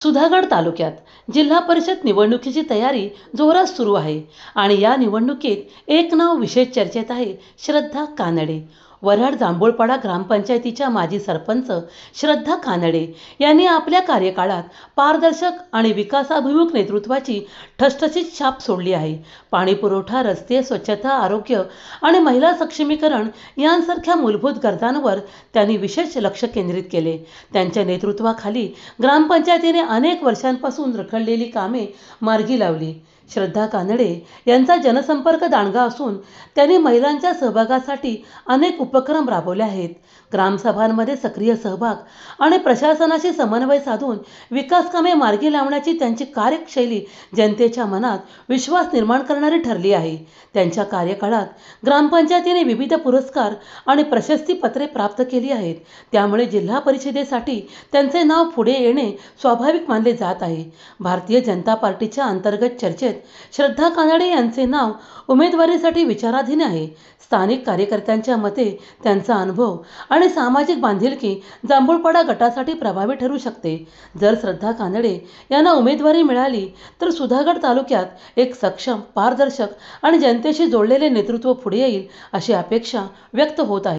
सुधागड तालुक्यात जिल्हा परिषद निवडणुकीची तयारी जोरात सुरू आहे आणि या निवडणुकीत एक नाव विशेष चर्चेत आहे. श्रद्धा कानडे. वऱ्हाड जांभूळपाडा ग्रामपंचायतीच्या माजी सरपंच श्रद्धा कानडे यांनी आपल्या कार्यकाळात पारदर्शक आणि विकासाभिमुख नेतृत्वाची ठसठशीत छाप सोडली आहे. पाणीपुरवठा, रस्ते, स्वच्छता, आरोग्य आणि महिला सक्षमीकरण यांसारख्या मूलभूत गरजांवर त्यांनी विशेष लक्ष केंद्रित केले. त्यांच्या नेतृत्वाखाली ग्रामपंचायतीने अनेक वर्षांपासून रखडलेली कामे मार्गी लावली. श्रद्धा कानडे यांचा जनसंपर्क दांडगा असून त्यांनी महिलांच्या सहभागासाठी अनेक उपक्रम राबवले आहेत. ग्रामसभांमध्ये सक्रिय सहभाग आणि प्रशासनाशी समन्वय साधून विकास कामे मार्गी लावण्याची त्यांची कार्यशैली जनतेच्या मनात विश्वास निर्माण करणारी ठरली आहे. त्यांच्या कार्यकाळात ग्रामपंचायतीने विविध पुरस्कार आणि प्रशस्तीपत्रे प्राप्त केली आहेत. त्यामुळे जिल्हा परिषदेसाठी त्यांचे नाव पुढे येणे स्वाभाविक मानले जात आहे. भारतीय जनता पार्टीच्या अंतर्गत चर्चेत श्रद्धा कानडे यांचे नाव उमेदवारीसाठी विचाराधीन आहे. स्थानिक कार्यकर्त्यांच्या मते त्यांचा अनुभव आणि सामाजिक बांधिलकी जांभूळपाडा गटासाठी प्रभावी ठरू शकते. जर श्रद्धा कानडे यांना उमेदवारी मिळाली तर सुधागड तालुक्यात एक सक्षम, पारदर्शक आणि जनतेशी जोडलेले नेतृत्व पुढे येईल अशी अपेक्षा व्यक्त होत आहे.